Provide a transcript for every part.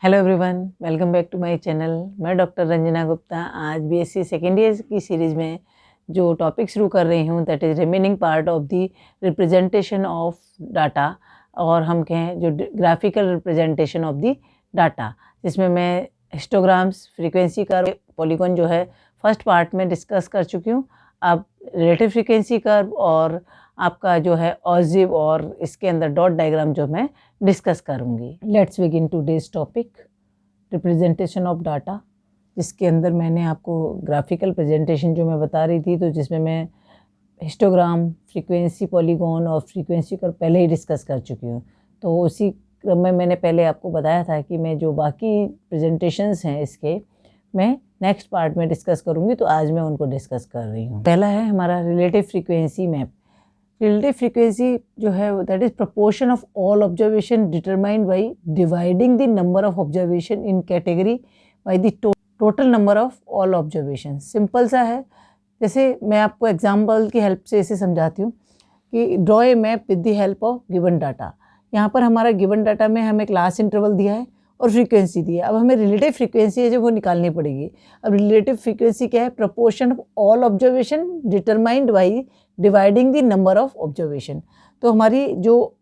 Hello everyone, welcome back to my channel. मैं doctor Ranjana Gupta आज BSc second year की series में जो टॉपिक शुरू कर रही हूँ that is remaining part of the representation of data, और हम कहें जो graphical representation of the data, जिसमें मैं हिस्टोग्राम्स, फ्रीक्वेंसी कर्व, पॉलीगॉन जो है फर्स्ट पार्ट में डिस्कस कर चुकी हूँ। अब रिलेटिव फ्रीक्वेंसी कर्व और आपका जो है ऑजिव और इसके अंदर डॉट डायग्राम जो मैं डिस्कस करूँगी। Let's begin today's topic representation of data, जिसके अंदर मैंने आपको ग्राफिकल प्रेजेंटेशन जो मैं बता रही थी, तो जिसमें मैं हिस्टोग्राम, फ्रीक्वेंसी पॉलीगॉन और फ्रीक्वेंसी कर्व पहले ही डिस्कस कर चुकी हूँ। तो उसी क्रम में मैंने पहले आपको बताया था कि मैं जो बाकी प्रेजेंटेशंस हैं इसके मैं नेक्स्ट पार्ट में डिस्कस करूँगी, तो आज मैं उनको डिस्कस कर रही हूँ। पहला है हमारा relative frequency map. Relative frequency जो है that is proportion of all observation determined by dividing the number of observation in category by the total number of all observation. Simple सा है, जैसे मैं आपको एग्जाम्पल की हेल्प से इसे समझाती हूँ कि draw a map with the help of given data. यहाँ पर हमारा गिवन डाटा में हमें क्लास इंटरवल दिया है और फ्रीक्वेंसी दी है। अब हमें रिलेटिव फ्रीक्वेंसी है जो वो निकालनी पड़ेगी। अब रिलेटिव फ्रीक्वेंसी क्या है? Proportion of all observation determined by dividing the number of observation. तो हमारी जो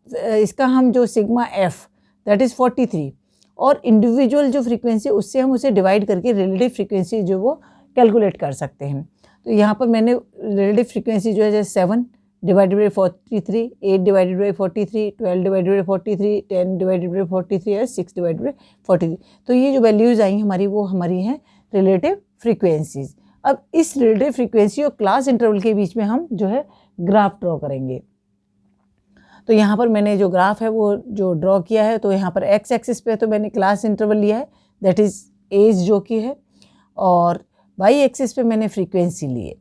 इसका हम जो सिग्मा एफ दैट इज़ 43 और इंडिविजुअल जो फ्रीक्वेंसी उससे हम उसे डिवाइड करके रिलेटिव फ्रीक्वेंसी जो वो कैलकुलेट कर सकते हैं। तो यहाँ पर मैंने रिलेटिव फ्रीक्वेंसी जो है जैसे 7 divided by 43, 8 divided by 43, 12 divided by 43, 10 divided by 43 और 6 डिवाइडेड बाई 43। तो ये जो वैल्यूज़ आई हमारी वो हमारी हैं रिलेटिव फ्रीक्वेंसीज। अब इस रिलेटिव फ्रीक्वेंसी और क्लास इंटरवल के बीच में हम जो है ग्राफ ड्रॉ करेंगे। तो यहाँ पर मैंने जो ग्राफ है वो जो ड्रॉ किया है, तो यहाँ पर एक्स एक्सिस पे तो मैंने क्लास इंटरवल लिया है दैट इज़ एज जो कि है, और वाई एक्सिस पे मैंने फ्रीक्वेंसी ली है।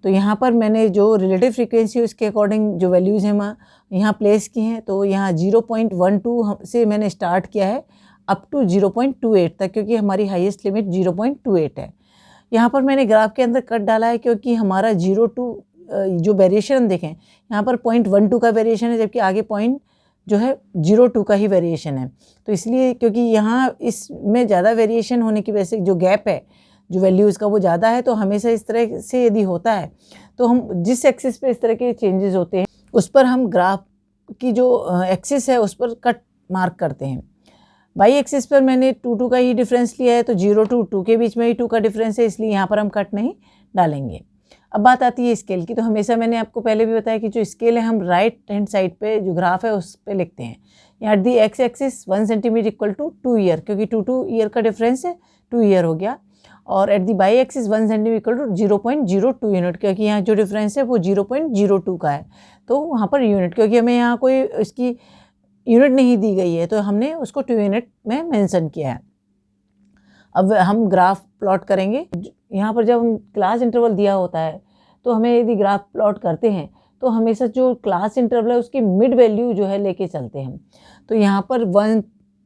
तो यहाँ पर मैंने जो रिलेटिव फ्रीक्वेंसी उसके अकॉर्डिंग जो वैल्यूज़ हैं मैं यहाँ प्लेस की हैं। तो यहाँ 0.12 से मैंने स्टार्ट किया है अप टू 0.28 तक, क्योंकि हमारी हाईएस्ट लिमिट 0.28 है। यहाँ पर मैंने ग्राफ के अंदर कट डाला है क्योंकि हमारा 0 टू जो वेरिएशन देखें यहाँ पर 0.12 का वेरिएशन है, जबकि आगे पॉइंट जो है 0.2 का ही वेरिएशन है। तो इसलिए क्योंकि यहाँ इसमें ज़्यादा वेरिएशन होने की वजह से जो गैप है जो वैल्यूज़ का वो ज़्यादा है, तो हमेशा इस तरह से यदि होता है तो हम जिस एक्सिस पे इस तरह के चेंजेस होते हैं उस पर हम ग्राफ की जो एक्सिस है उस पर कट मार्क करते हैं। वाई एक्सिस पर मैंने 2 का ही डिफरेंस लिया है, तो 0 टू 2 के बीच में ही 2 का डिफरेंस है, इसलिए यहाँ पर हम कट नहीं डालेंगे। अब बात आती है स्केल की। तो हमेशा मैंने आपको पहले भी बताया कि जो स्केल है हम राइट हैंड साइड पे जो ग्राफ है उस पे लिखते हैं। यहाँ the x axis 1 centimetre equal to 2 year, क्योंकि 2 ईयर का डिफरेंस है, 2 ईयर हो गया। और at the Y axis 1 centimetre equal to 0.02 unit, क्योंकि यहाँ जो डिफरेंस है वो 0.02 का है, तो वहाँ पर यूनिट, क्योंकि हमें यहाँ कोई इसकी यूनिट नहीं दी गई है तो हमने उसको 2 यूनिट में मेंशन किया है। अब हम ग्राफ प्लॉट करेंगे। यहाँ पर जब हम क्लास इंटरवल दिया होता है तो हमें यदि ग्राफ प्लॉट करते हैं तो हमेशा जो क्लास इंटरवल है उसकी मिड वैल्यू जो है लेके चलते हैं। तो यहाँ पर 1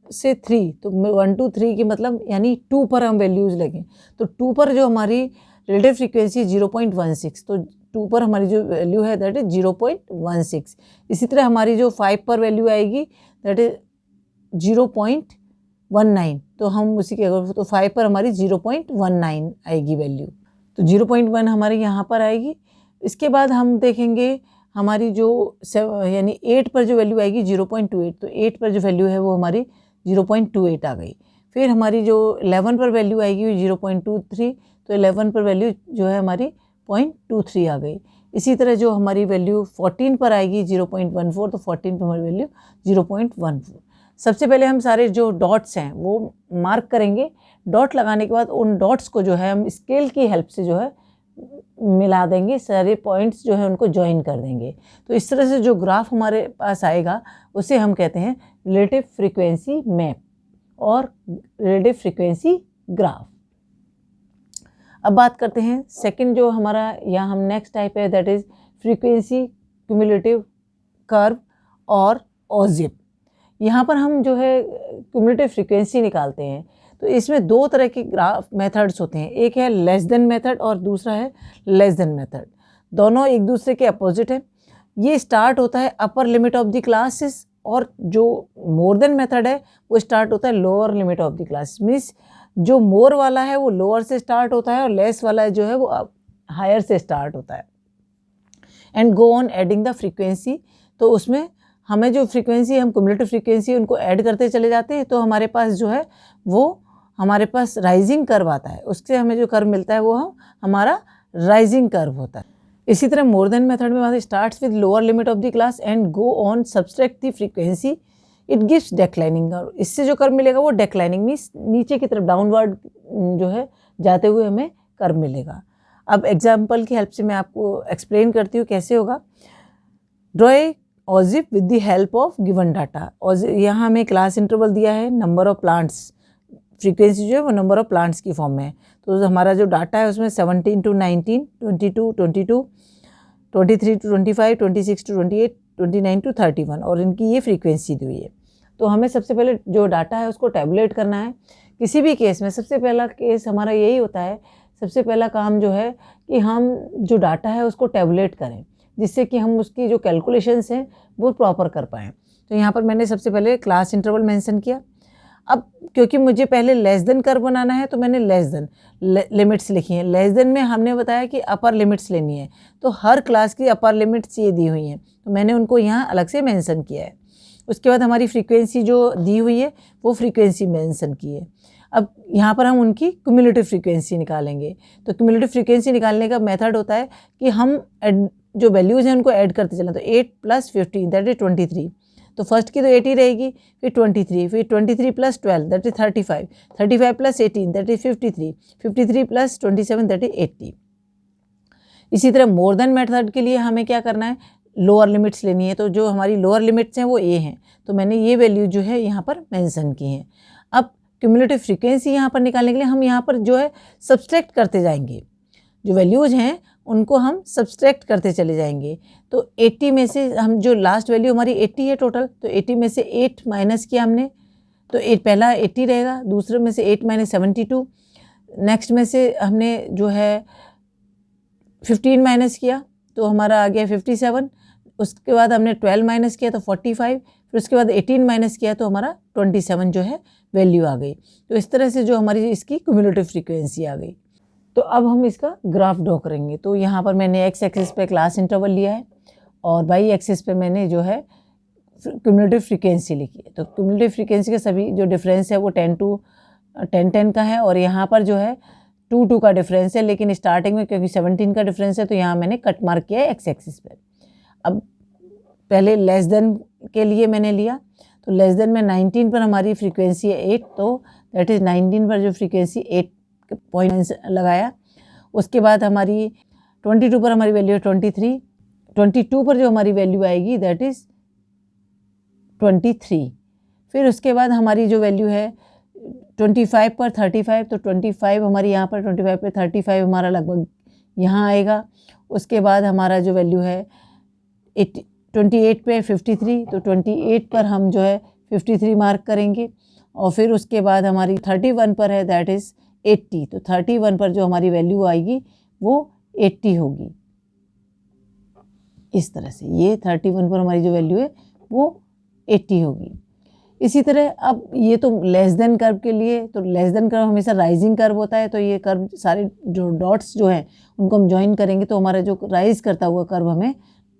से 3, तो 1 to 3 की मतलब यानी 2 पर हम वैल्यूज़ लेंगे। तो 2 पर जो हमारी रिलेटिव फ्रीक्वेंसी 0.16, तो 2 पर हमारी जो वैल्यू है दैट इज़ 0.16। इसी तरह हमारी जो 5 पर वैल्यू आएगी दैट इज़ 0.19, तो हम उसी के अगर तो 5 पर हमारी 0.19 आएगी वैल्यू, तो 0.1 हमारी यहाँ पर आएगी। इसके बाद हम देखेंगे हमारी जो यानी 8 पर जो वैल्यू आएगी 0.28, तो 8 पर जो वैल्यू है वो हमारी 0.28 आ गई। फिर हमारी जो 11 पर वैल्यू आएगी 0.23, तो 11 पर वैल्यू जो है हमारी 0.23 आ गई। इसी तरह जो हमारी वैल्यू 14 पर आएगी 0.14, तो 14 पर हमारी वैल्यू 0.14। सबसे पहले हम सारे जो डॉट्स हैं वो मार्क करेंगे। डॉट लगाने के बाद उन डॉट्स को जो है हम स्केल की हेल्प से जो है मिला देंगे, सारे पॉइंट्स जो है उनको ज्वाइन कर देंगे। तो इस तरह से जो ग्राफ हमारे पास आएगा उसे हम कहते हैं रिलेटिव फ्रीक्वेंसी मैप और रिलेटिव फ्रीक्वेंसी ग्राफ। अब बात करते हैं सेकंड जो हमारा यहाँ हम नेक्स्ट टाइप है that is frequency cumulative curve और ऑजिव। यहाँ पर हम जो है क्यूमुलेटिव फ्रीक्वेंसी निकालते हैं। तो इसमें 2 तरह के ग्राफ मेथड्स होते हैं, एक है लेस देन मेथड और दूसरा है लेस देन मेथड। दोनों एक दूसरे के अपोजिट है। ये स्टार्ट होता है upper limit of the classes और जो मोर देन मेथड है वो स्टार्ट होता है lower limit of the class, means जो मोर वाला है वो लोअर से स्टार्ट होता है और लेस वाला जो है वो हायर से स्टार्ट होता है। And go on adding the frequency, तो उसमें हमें जो फ्रीक्वेंसी, हम क्युमुलेटिव फ्रीक्वेंसी उनको ऐड करते चले जाते हैं, तो हमारे पास जो है वो हमारे पास राइजिंग कर्व आता है, उससे हमें जो कर्व मिलता है वो हमारा राइजिंग कर्व होता है। इसी तरह मोर देन मेथड में वहाँ starts with lower limit of the class and go on subtract the frequency, it gives declining, और इससे जो कर्व मिलेगा वो डेक्लाइनिंग मीन्स नीचे की तरफ डाउनवर्ड जो है जाते हुए हमें कर्व मिलेगा। अब एग्जाम्पल की हेल्प से मैं आपको एक्सप्लेन करती हूँ कैसे होगा। ड्रॉ ए ऑजिप with the help of given data. और यहाँ हमें क्लास इंटरवल दिया है, नंबर ऑफ प्लांट्स, फ्रीक्वेंसी जो है वो नंबर ऑफ प्लांट्स की फॉर्म में है। तो हमारा जो डाटा है उसमें 17 to 19, 22, 22, 23 to 25, 26 to 28, 29 to 31, और इनकी ये फ्रीक्वेंसी दी हुई है। तो हमें सबसे पहले जो डाटा है उसको टैबुलेट करना है। किसी भी केस में सबसे पहला केस हमारा यही होता है, सबसे पहला काम जो है कि हम जो डाटा है उसको टैबुलेट करें, जिससे कि हम उसकी जो कैलकुलेशंस हैं वो प्रॉपर कर पाएँ। तो यहाँ पर मैंने सबसे पहले क्लास इंटरवल मेंशन किया। अब क्योंकि मुझे पहले लेस देन कर्व बनाना है तो मैंने लेस देन लिमिट्स लिखी हैं। लेस देन में हमने बताया कि अपर लिमिट्स लेनी है, तो हर क्लास की अपर लिमिट्स ये दी हुई हैं, तो मैंने उनको यहाँ अलग से मेंशन किया है। उसके बाद हमारी फ्रीक्वेंसी जो दी हुई है वो फ्रीक्वेंसी मेंशन की है। अब यहाँ पर हम उनकी क्युमुलेटिव फ्रीक्वेंसी निकालेंगे। तो क्युमुलेटिव फ्रीक्वेंसी निकालने का मेथड होता है कि हम जो वैल्यूज़ हैं उनको ऐड करते चलें। तो 8 + 15 दैट इज 23, तो फर्स्ट की तो 80 रहेगी, फिर 23, फिर 23 + 12 that is 35, 35 + 18 that is 53, 53 + 27 that is 80। इसी तरह मोर देन मेथड के लिए हमें क्या करना है, लोअर लिमिट्स लेनी है। तो जो हमारी लोअर लिमिट्स हैं वो ए हैं, तो मैंने ये वैल्यू जो है यहाँ पर मेंशन की हैं। अब क्युमुलेटिव फ्रीक्वेंसी यहाँ पर निकालने के लिए हम यहाँ पर जो है सब्सट्रैक्ट करते जाएंगे, जो वैल्यूज़ हैं उनको हम सब्सट्रैक्ट करते चले जाएंगे। तो 80 में से हम जो लास्ट वैल्यू हमारी 80 है टोटल, तो 80 में से 8 माइनस किया हमने, तो 8 पहला 80 रहेगा, दूसरे में से 8 - 72, नेक्स्ट में से हमने जो है 15 माइनस किया तो हमारा आ गया 57, उसके बाद हमने 12 माइनस किया तो 45, फिर उसके बाद 18 माइनस किया तो हमारा 27 जो है वैल्यू आ गई। तो इस तरह से जो हमारी इसकी क्युमुलेटिव फ्रीक्वेंसी आ गई। तो अब हम इसका ग्राफ ड्रॉ करेंगे। तो यहाँ पर मैंने एक्स एक्सिस पे क्लास इंटरवल लिया है और वाई एक्सिस पे मैंने जो है क्युमुलेटिव फ्रीक्वेंसी लिखी है। तो क्युमुलेटिव फ्रीक्वेंसी का सभी जो डिफरेंस है वो 10 to 10 का है, और यहाँ पर जो है 2 का डिफरेंस है, लेकिन स्टार्टिंग में क्योंकि 17 का डिफरेंस है तो यहाँ मैंने कट मार्क किया है एक्स एक्सिस पे। अब पहले लेस देन के लिए मैंने लिया, तो लेस देन में 19 पर हमारी फ्रीक्वेंसी है 8, तो दैट इज़ 19 पर जो फ्रीक्वेंसी 8 पॉइंट लगाया। उसके बाद हमारी 22 पर हमारी वैल्यू है 23, 22 पर जो हमारी वैल्यू आएगी दैट इज़ 23। फिर उसके बाद हमारी जो वैल्यू है 25 पर 35, तो 25 हमारी यहाँ पर 25 पे 35 हमारा लगभग यहाँ आएगा। उसके बाद हमारा जो वैल्यू है 28 पे 53, तो 28 पर हम जो है 53 मार्क करेंगे। और फिर उसके बाद हमारी 31 पर है दैट इज़ 80, तो 31 पर जो हमारी वैल्यू आएगी वो 80 होगी। इस तरह से ये 31 पर हमारी जो वैल्यू है वो 80 होगी। इसी तरह अब ये तो लेस देन कर्व के लिए, तो लेस देन कर्व हमेशा राइजिंग कर्व होता है, तो ये कर्व सारे जो डॉट्स जो हैं उनको हम ज्वाइन करेंगे तो हमारा जो राइज करता हुआ कर्व हमें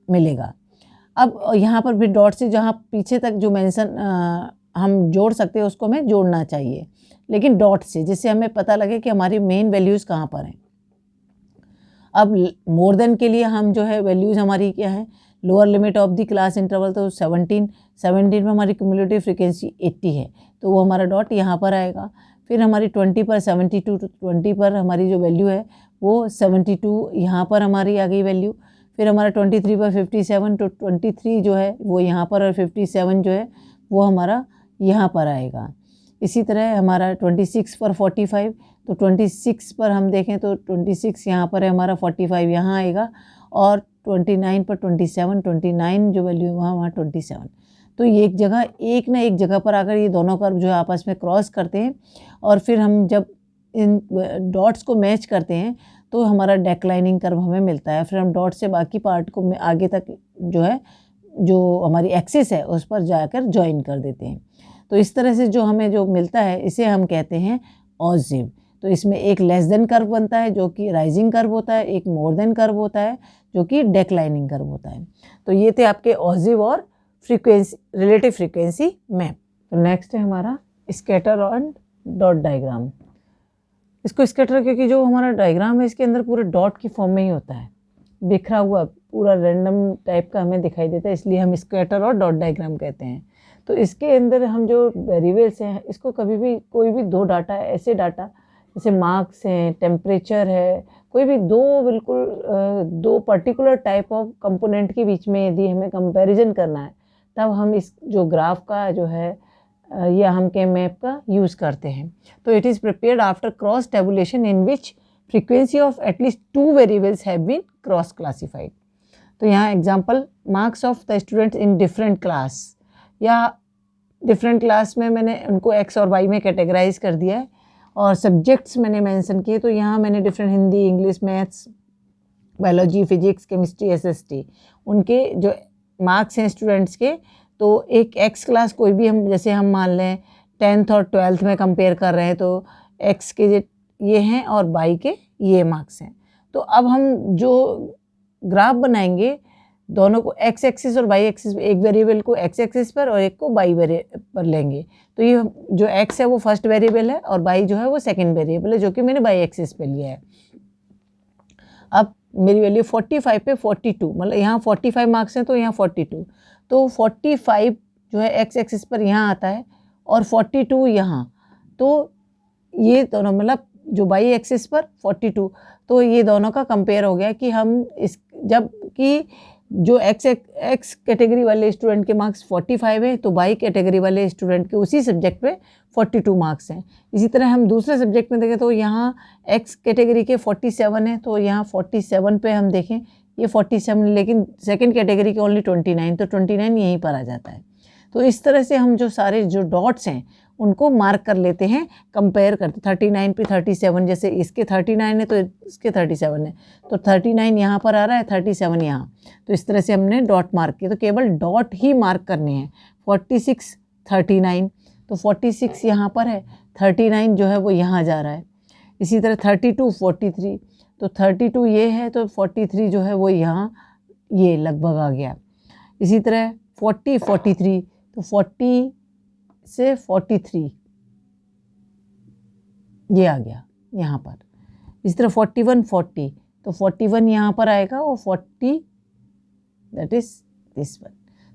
मिलेगा। अब यहाँ पर भी डॉट से जहाँ पीछे तक जो मेंशन हम जोड़ सकते हैं उसको हमें जोड़ना चाहिए, लेकिन डॉट से, जिससे हमें पता लगे कि हमारी मेन वैल्यूज़ कहाँ पर हैं। अब मोर देन के लिए हम जो है वैल्यूज़ हमारी क्या है, lower limit of the class interval तो 17 में हमारी क्युमुलेटिव फ्रीक्वेंसी 80 है, तो वो हमारा डॉट यहाँ पर आएगा। फिर हमारी 20 पर 72, तो 20 पर हमारी जो वैल्यू है वो 72 यहाँ पर हमारी आ गई वैल्यू। फिर हमारा 23 पर 57, तो 23 जो है वो यहाँ पर, और 57 जो है वो हमारा यहाँ पर आएगा। इसी तरह हमारा 26 पर 45, तो 26 पर हम देखें तो 26 यहाँ पर है हमारा, 45 यहाँ आएगा, और 29 पर 29 जो वैल्यू है वहाँ 27। तो ये एक ना एक जगह पर आकर ये दोनों कर्व जो है आपस में क्रॉस करते हैं, और फिर हम जब इन डॉट्स को मैच करते हैं तो हमारा डेक्लाइनिंग कर्व हमें मिलता है। फिर हम डॉट से बाकी पार्ट को आगे तक जो है जो हमारी एक्सिस है उस पर जाकर ज्वाइन कर देते हैं। तो इस तरह से जो हमें जो मिलता है इसे हम कहते हैं ऑजिव। तो इसमें एक लेस देन कर्व बनता है जो कि राइजिंग कर्व होता है, एक मोर देन कर्व होता है जो कि डेक्लाइनिंग कर्व होता है। तो ये थे आपके ऑजिव और फ्रीक्वेंसी, रिलेटिव फ्रीक्वेंसी मैप। तो नेक्स्ट है हमारा स्कैटर और डॉट डायग्राम। इसको स्कैटर क्योंकि जो हमारा डायग्राम है इसके अंदर पूरे डॉट की फॉर्म में ही होता है, बिखरा हुआ पूरा रैंडम टाइप का हमें दिखाई देता है, इसलिए हम स्कैटर और डॉट डायग्राम कहते हैं। तो इसके अंदर हम जो वेरिएबल्स हैं इसको कभी भी कोई भी दो डाटा, ऐसे डाटा जैसे मार्क्स हैं, टेम्परेचर है, कोई भी दो बिल्कुल दो पर्टिकुलर टाइप ऑफ कंपोनेंट के बीच में यदि हमें कंपैरिजन करना है तब हम इस जो ग्राफ का जो है या हम के मैप का यूज़ करते हैं। तो it is prepared after cross tabulation in which frequency of at least 2 variables have been cross classified. तो यहाँ example marks of the students in different class, या डिफरेंट क्लास में मैंने उनको एक्स और वाई में कैटेगराइज कर दिया है और सब्जेक्ट्स मैंने मेंशन किए। तो यहाँ मैंने different Hindi, English, maths, biology, physics, chemistry, SST, उनके जो मार्क्स हैं स्टूडेंट्स के, तो एक एक्स क्लास कोई भी हम जैसे हम मान लें 10th और 12th में कंपेयर कर रहे हैं तो एक्स के ये हैं और वाई के ये मार्क्स हैं। तो अब हम जो ग्राफ बनाएंगे दोनों को एक्स एक्सिस और वाई एक्सिस, एक वेरिएबल को एक्स एक्सिस पर और एक को वाई पर लेंगे। तो ये जो एक्स है वो फर्स्ट वेरिएबल है और वाई जो है वो सेकंड वेरिएबल है जो कि मैंने वाई एक्सिस पे लिया है। अब मेरी वैल्यू 45 पे 42, मतलब यहाँ 45 मार्क्स हैं तो यहाँ 42, तो 45 जो है एक्स एक्सिस पर यहाँ आता है और 42 यहाँ। तो ये दोनों मतलब जो वाई एक्सिस पर 42, तो ये दोनों का कंपेयर हो गया कि हम इस जब कि जो एक्स कैटेगरी वाले स्टूडेंट के मार्क्स 45 है तो वाई कैटेगरी वाले स्टूडेंट के उसी सब्जेक्ट पे 42 मार्क्स हैं। इसी तरह हम दूसरे सब्जेक्ट में देखें तो यहाँ एक्स कैटेगरी के 47 है तो यहाँ 47 पे हम देखें ये 47, लेकिन सेकंड कैटेगरी के ओनली 29, तो 29 यहीं पर आ जाता है। तो इस तरह से हम जो सारे जो डॉट्स हैं उनको मार्क कर लेते हैं, कंपेयर करते 39 पे 37, जैसे इसके 39 है तो इसके 37 है, तो 39 यहाँ पर आ रहा है, 37 यहाँ। तो इस तरह से हमने डॉट मार्क किया, तो केवल डॉट ही मार्क करने हैं। 46 39, तो 46 यहाँ पर है, 39 जो है वो यहाँ जा रहा है। इसी तरह 32 43, तो 32 ये है तो 43 जो है वो यहाँ ये लगभग आ गया। इसी तरह 40 43, तो 40 से 43 ये आ गया यहाँ पर। इसी तरह 41 40, तो 41 यहाँ पर आएगा और 40 दैट इज दिस वन।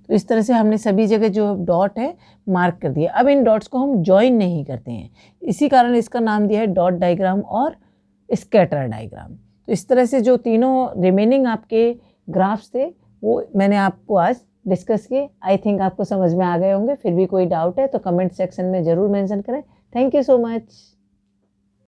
तो इस तरह से हमने सभी जगह जो डॉट है मार्क कर दिया। अब इन डॉट्स को हम जॉइन नहीं करते हैं, इसी कारण इसका नाम दिया है डॉट डायग्राम और स्कैटर डायग्राम। तो इस तरह से जो तीनों रिमेनिंग आपके ग्राफ्स थे वो मैंने आपको आज डिस्कस किए। आई थिंक आपको समझ में आ गए होंगे। फिर भी कोई डाउट है तो कमेंट सेक्शन में ज़रूर मेंशन करें। Thank you so much.